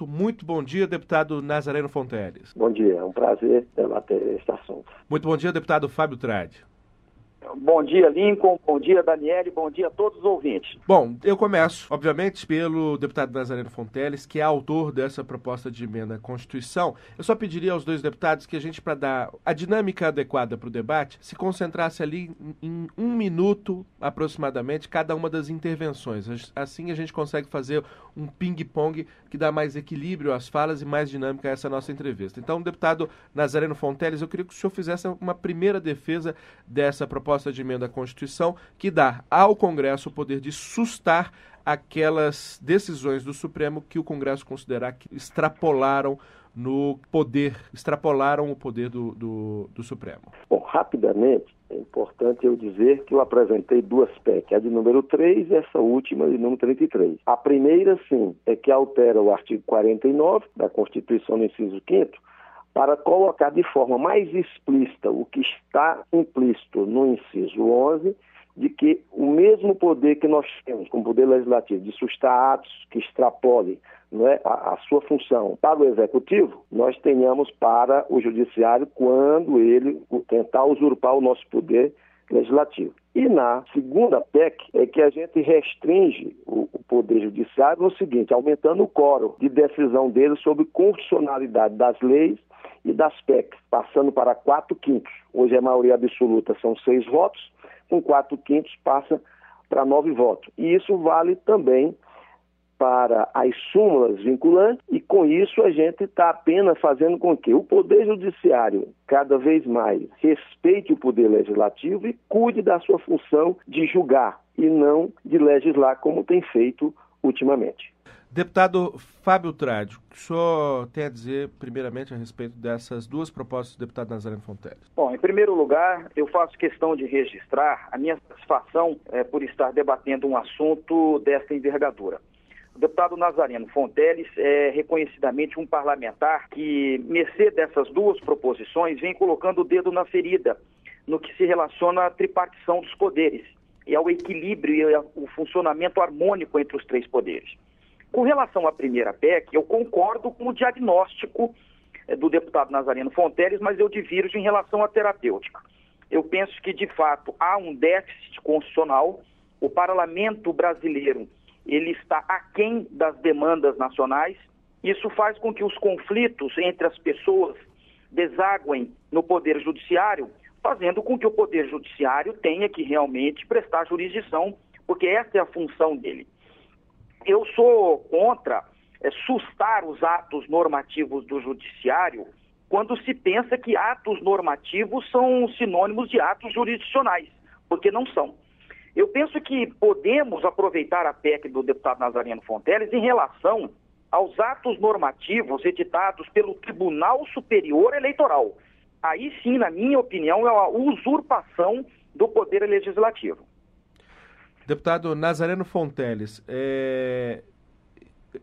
Muito bom dia, deputado Nazareno Fonteles. Bom dia, é um prazer debater este assunto. Muito bom dia, deputado Fábio Tradi. Bom dia, Lincoln. Bom dia, Daniele. Bom dia a todos os ouvintes. Bom, eu começo, obviamente, pelo deputado Nazareno Fonteles, que é autor dessa proposta de emenda à Constituição. Eu só pediria aos dois deputados que a gente, para dar a dinâmica adequada para o debate, se concentrasse ali em 1 minuto, aproximadamente, cada uma das intervenções. Assim a gente consegue fazer um ping-pong que dá mais equilíbrio às falas e mais dinâmica a essa nossa entrevista. Então, deputado Nazareno Fonteles, eu queria que o senhor fizesse uma primeira defesa dessa proposta de emenda à Constituição que dá ao Congresso o poder de sustar aquelas decisões do Supremo que o Congresso considerar que extrapolaram o poder do Supremo. Bom, rapidamente, é importante eu dizer que eu apresentei duas PEC, a de número 3 e essa última de número 33. A primeira, sim, é que altera o artigo 49 da Constituição, no inciso 5º, para colocar de forma mais explícita o que está implícito no inciso 11, de que o mesmo poder que nós temos como poder legislativo de sustar atos que extrapolem, não é, a sua função para o executivo, nós tenhamos para o judiciário quando ele tentar usurpar o nosso poder legislativo. E na segunda PEC é que a gente restringe o poder judiciário no seguinte, aumentando o quórum de decisão dele sobre constitucionalidade das leis e das PECs, passando para 4/5. Hoje a maioria absoluta são 6 votos, com 4/5 passa para 9 votos. E isso vale também para as súmulas vinculantes, e com isso a gente está apenas fazendo com que o Poder Judiciário cada vez mais respeite o Poder Legislativo e cuide da sua função de julgar e não de legislar como tem feito ultimamente. Deputado Fábio Tradi, o que o senhor tem a dizer, primeiramente, a respeito dessas duas propostas do deputado Nazareno Fonteles? Bom, em primeiro lugar, eu faço questão de registrar a minha satisfação por estar debatendo um assunto dessa envergadura. O deputado Nazareno Fonteles é reconhecidamente um parlamentar que, mercê dessas duas proposições, vem colocando o dedo na ferida no que se relaciona à tripartição dos poderes e ao equilíbrio e ao funcionamento harmônico entre os três poderes. Com relação à primeira PEC, eu concordo com o diagnóstico do deputado Nazareno Fonteles, mas eu divirjo em relação à terapêutica. Eu penso que, de fato, há um déficit constitucional. O parlamento brasileiro ele está aquém das demandas nacionais. Isso faz com que os conflitos entre as pessoas desaguem no Poder Judiciário, fazendo com que o Poder Judiciário tenha que realmente prestar jurisdição, porque essa é a função dele. Eu sou contra sustar os atos normativos do Judiciário quando se pensa que atos normativos são sinônimos de atos jurisdicionais, porque não são. Eu penso que podemos aproveitar a PEC do deputado Nazareno Fonteles em relação aos atos normativos editados pelo Tribunal Superior Eleitoral. Aí sim, na minha opinião, é a usurpação do Poder Legislativo. Deputado Nazareno Fonteles,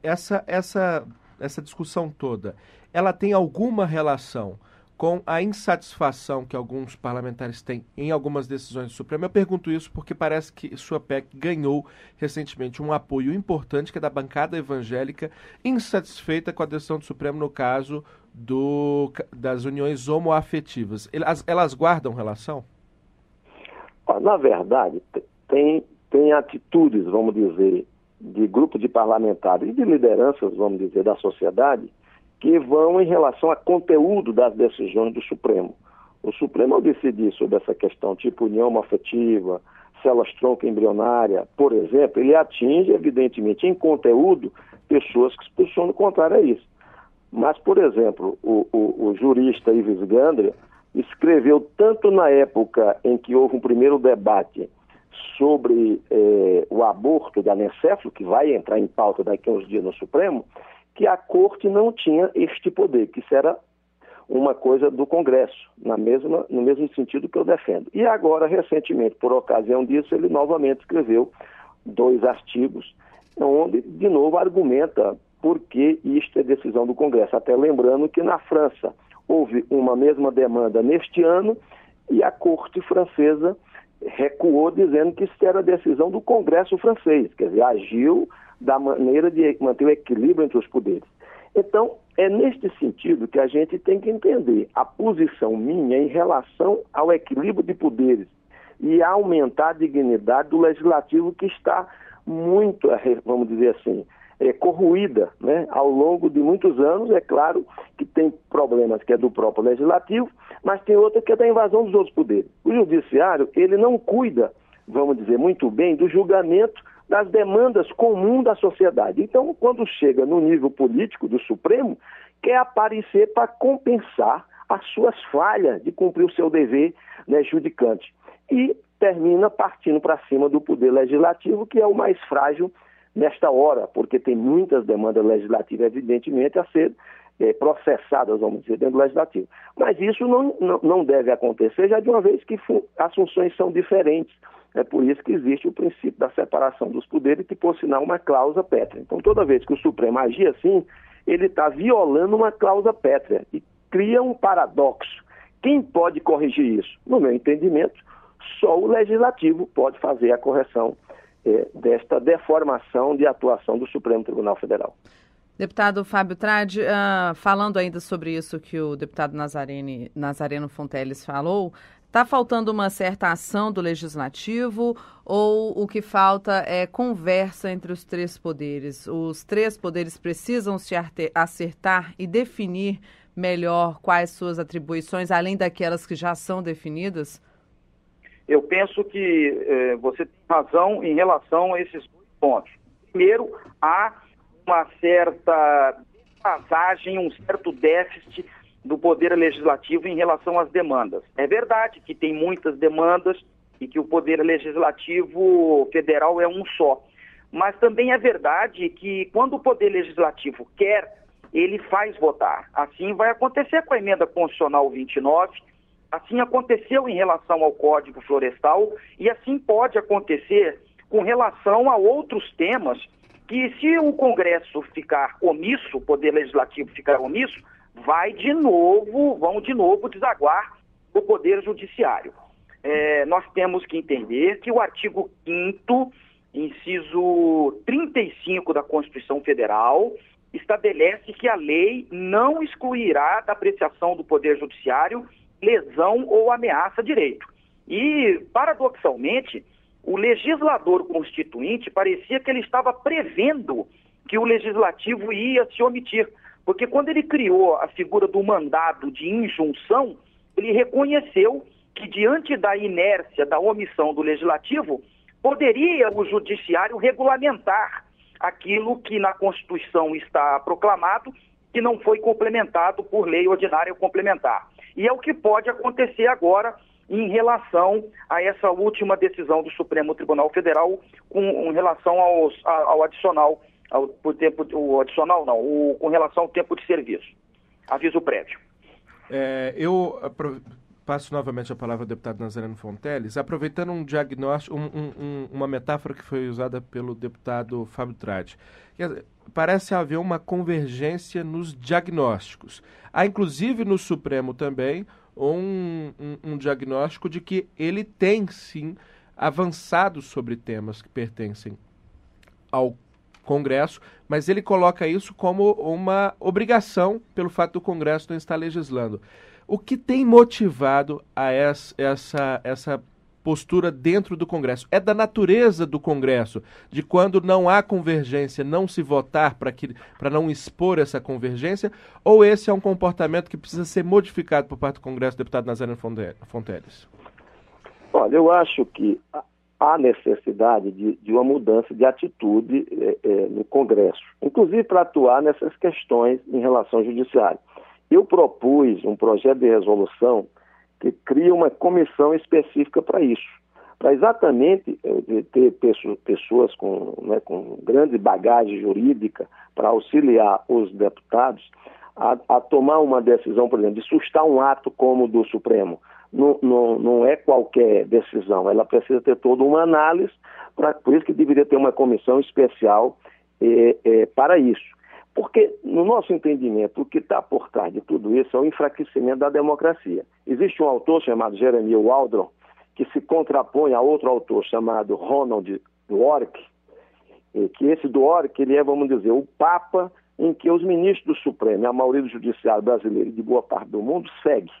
essa discussão toda, ela tem alguma relação com a insatisfação que alguns parlamentares têm em algumas decisões do Supremo? Eu pergunto isso porque parece que sua PEC ganhou recentemente um apoio importante, que é da bancada evangélica, insatisfeita com a decisão do Supremo no caso das uniões homoafetivas. Elas guardam relação? Na verdade, tem atitudes, vamos dizer, de grupo de parlamentares e de lideranças, vamos dizer, da sociedade, que vão em relação a conteúdo das decisões do Supremo. O Supremo, ao decidir sobre essa questão, tipo união homoafetiva, células-tronco embrionária, por exemplo, ele atinge, evidentemente, em conteúdo, pessoas que se posicionam contrário a isso. Mas, por exemplo, o jurista Ives Gandria escreveu tanto na época em que houve um primeiro debate sobre o aborto de anencefalo, que vai entrar em pauta daqui a uns dias no Supremo, que a Corte não tinha este poder, que isso era uma coisa do Congresso, no mesmo sentido que eu defendo. E agora, recentemente, por ocasião disso, ele novamente escreveu 2 artigos, onde, de novo, argumenta por que isto é decisão do Congresso. Até lembrando que na França houve uma mesma demanda neste ano e a Corte francesa recuou dizendo que isso era decisão do Congresso francês, quer dizer, agiu da maneira de manter o equilíbrio entre os poderes. Então, é neste sentido que a gente tem que entender a posição minha em relação ao equilíbrio de poderes e a aumentar a dignidade do legislativo, que está muito, vamos dizer assim, corroída, né? Ao longo de muitos anos. É claro que tem problemas que é do próprio legislativo, mas tem outra que é da invasão dos outros poderes. O judiciário, ele não cuida, vamos dizer, muito bem do julgamento das demandas comuns da sociedade. Então, quando chega no nível político do Supremo, quer aparecer para compensar as suas falhas de cumprir o seu dever, né, judicante. E termina partindo para cima do poder legislativo, que é o mais frágil nesta hora, porque tem muitas demandas legislativas, evidentemente, a ser processadas, vamos dizer, dentro do legislativo. Mas isso não deve acontecer, já de uma vez que as funções são diferentes. É por isso que existe o princípio da separação dos poderes, que, por sinal, uma cláusula pétrea. Então, toda vez que o Supremo agir assim, ele está violando uma cláusula pétrea e cria um paradoxo. Quem pode corrigir isso? No meu entendimento, só o Legislativo pode fazer a correção desta deformação de atuação do Supremo Tribunal Federal. Deputado Fábio Tradi, falando ainda sobre isso que o deputado Nazareno Fonteles falou, está faltando uma certa ação do Legislativo ou o que falta é conversa entre os três poderes? Os três poderes precisam se acertar e definir melhor quais suas atribuições, além daquelas que já são definidas? Eu penso que você tem razão em relação a esses dois pontos. Primeiro, há uma certa passagem, um certo déficit do Poder Legislativo em relação às demandas. É verdade que tem muitas demandas e que o Poder Legislativo federal é um só. Mas também é verdade que quando o Poder Legislativo quer, ele faz votar. Assim vai acontecer com a Emenda Constitucional 29, assim aconteceu em relação ao Código Florestal e assim pode acontecer com relação a outros temas que, se o Congresso ficar omisso, o Poder Legislativo ficar omisso, vão de novo desaguar o Poder Judiciário. Nós temos que entender que o artigo 5º, inciso 35 da Constituição Federal, estabelece que a lei não excluirá da apreciação do Poder Judiciário lesão ou ameaça a direito. E, paradoxalmente, o legislador constituinte parecia que ele estava prevendo que o Legislativo ia se omitir, porque quando ele criou a figura do mandado de injunção, ele reconheceu que, diante da inércia da omissão do Legislativo, poderia o Judiciário regulamentar aquilo que na Constituição está proclamado, que não foi complementado por lei ordinária complementar. E é o que pode acontecer agora em relação a essa última decisão do Supremo Tribunal Federal com relação ao adicional, com relação ao tempo de serviço. Aviso prévio. Eu passo novamente a palavra ao deputado Nazareno Fonteles, aproveitando um diagnóstico, uma metáfora que foi usada pelo deputado Fábio Tradi. Parece haver uma convergência nos diagnósticos. Há, inclusive, no Supremo também, um diagnóstico de que ele tem, sim, avançado sobre temas que pertencem ao Congresso, mas ele coloca isso como uma obrigação pelo fato do Congresso não estar legislando. O que tem motivado a essa postura dentro do Congresso? É da natureza do Congresso, de quando não há convergência, não se votar para não expor essa convergência, ou esse é um comportamento que precisa ser modificado por parte do Congresso, deputado Nazareno Fonteles? Olha, eu acho que há necessidade de uma mudança de atitude no Congresso, inclusive para atuar nessas questões em relação ao Judiciário. Eu propus um projeto de resolução que cria uma comissão específica para isso, para exatamente ter pessoas com grande bagagem jurídica para auxiliar os deputados a tomar uma decisão, por exemplo, de sustar um ato como o do Supremo. Não é qualquer decisão, ela precisa ter toda uma análise, por isso que deveria ter uma comissão especial para isso. Porque, no nosso entendimento, o que está por trás de tudo isso é o enfraquecimento da democracia. Existe um autor chamado Jeremy Waldron, que se contrapõe a outro autor chamado Ronald Dworkin, que esse Dworkin, ele é, vamos dizer, o papa em que os ministros do Supremo e a maioria do Judiciário brasileiro e de boa parte do mundo segue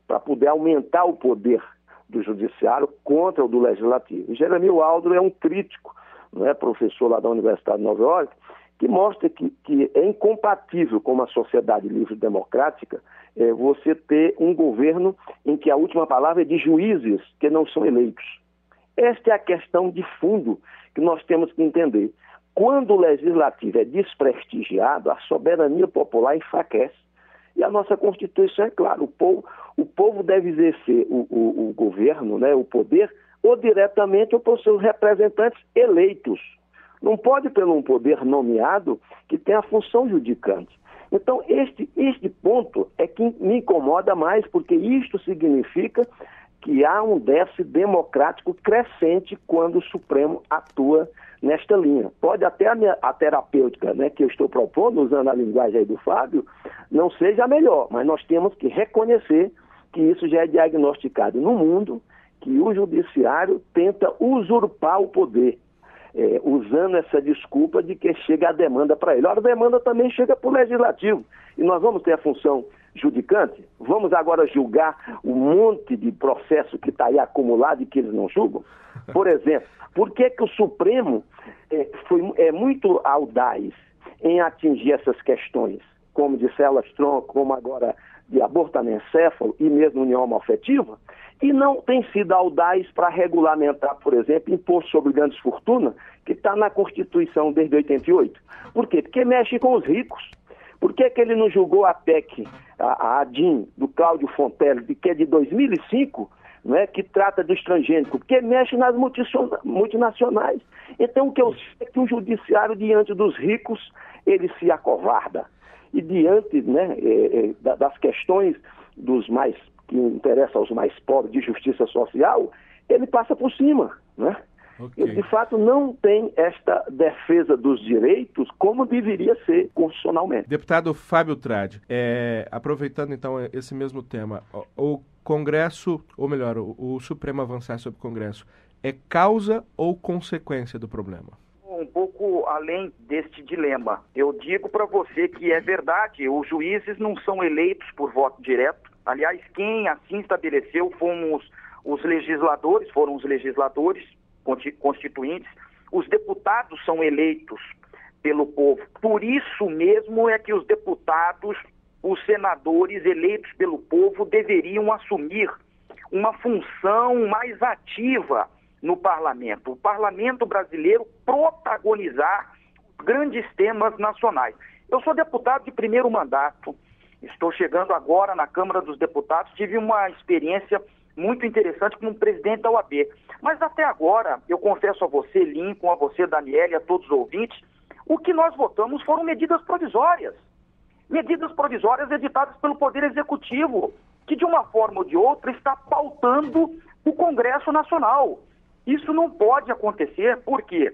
para poder aumentar o poder do Judiciário contra o do Legislativo. E Jeremil Aldro é um crítico, não é, professor lá da Universidade de Nova York, que mostra que é incompatível com uma sociedade livre e democrática você ter um governo em que a última palavra é de juízes que não são eleitos. Esta é a questão de fundo que nós temos que entender. Quando o Legislativo é desprestigiado, a soberania popular enfraquece. E a nossa Constituição é clara, o povo deve exercer o governo, né, o poder, ou diretamente ou por seus representantes eleitos. Não pode ter um poder nomeado que tem a função judicante. Então, este ponto é que me incomoda mais, porque isto significa que há um déficit democrático crescente quando o Supremo atua nesta linha. Pode até a terapêutica, né, que eu estou propondo, usando a linguagem aí do Fábio, não seja a melhor, mas nós temos que reconhecer que isso já é diagnosticado no mundo, que o judiciário tenta usurpar o poder, usando essa desculpa de que chega a demanda para ele. Ora, a demanda também chega para o Legislativo, e nós vamos ter a função judicante? Vamos agora julgar um monte de processo que está aí acumulado e que eles não julgam? Por exemplo, por que o Supremo é muito audaz em atingir essas questões, como de células-tronco, como agora de aborto anencéfalo e mesmo união homoafetiva, e não tem sido audaz para regulamentar, por exemplo, imposto sobre grandes fortunas, que está na Constituição desde 88. Por quê? Porque mexe com os ricos. Por que ele não julgou a PEC, a ADIM, do Cláudio Fontelli, que é de 2005, né, que trata do estrangênico? Porque mexe nas multinacionais. Então, o que eu sei é que o judiciário, diante dos ricos, ele se acovarda. E diante, né, das questões que interessam aos mais pobres, de justiça social, ele passa por cima, né? Okay. Ele, de fato, não tem esta defesa dos direitos como deveria ser constitucionalmente. Deputado Fábio Tradi, aproveitando então esse mesmo tema, o Congresso, ou melhor, o Supremo avançar sobre o Congresso, é causa ou consequência do problema? Um pouco além deste dilema. Eu digo para você que é verdade, os juízes não são eleitos por voto direto. Aliás, quem assim estabeleceu foram os legisladores constituintes. Os deputados são eleitos pelo povo. Por isso mesmo é que os deputados, os senadores eleitos pelo povo deveriam assumir uma função mais ativa no parlamento. O parlamento brasileiro protagonizar grandes temas nacionais. Eu sou deputado de primeiro mandato, estou chegando agora na Câmara dos Deputados, tive uma experiência muito interessante como presidente da OAB. Mas até agora, eu confesso a você, Lincoln, a você, Daniela, e a todos os ouvintes, o que nós votamos foram medidas provisórias. Medidas provisórias editadas pelo Poder Executivo, que de uma forma ou de outra está pautando o Congresso Nacional. Isso não pode acontecer porque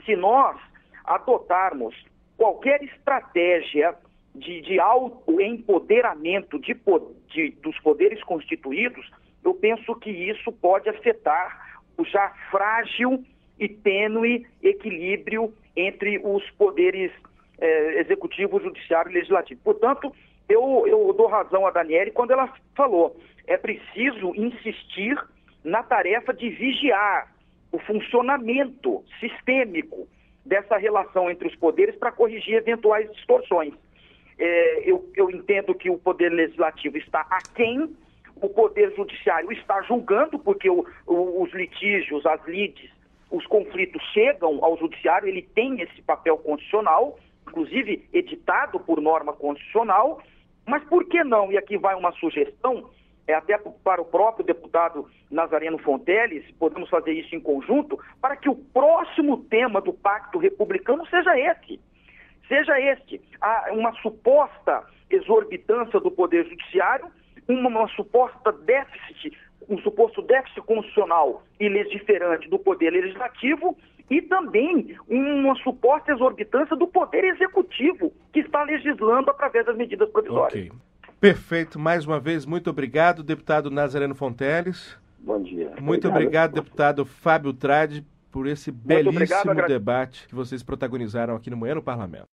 se nós adotarmos qualquer estratégia de autoempoderamento dos poderes constituídos, eu penso que isso pode afetar o já frágil e tênue equilíbrio entre os poderes executivo, judiciário e legislativo. Portanto, eu dou razão a Daniele quando ela falou, é preciso insistir na tarefa de vigiar o funcionamento sistêmico dessa relação entre os poderes para corrigir eventuais distorções. Eu entendo que o Poder Legislativo está aquém, o Poder Judiciário está julgando, porque os litígios, as lides, os conflitos chegam ao Judiciário, ele tem esse papel constitucional, inclusive editado por norma constitucional, mas por que não? E aqui vai uma sugestão, até para o próprio deputado Nazareno Fontellis, podemos fazer isso em conjunto, para que o próximo tema do Pacto Republicano seja este. Há uma suposta exorbitância do Poder Judiciário, um suposto déficit constitucional e legiferante do Poder Legislativo e também uma suposta exorbitância do Poder Executivo, que está legislando através das medidas provisórias. Ok. Perfeito. Mais uma vez, muito obrigado, deputado Nazareno Fontellis. Bom dia. Muito obrigado, deputado Fábio Tradi, por esse belíssimo debate que vocês protagonizaram aqui no Manhã no Parlamento.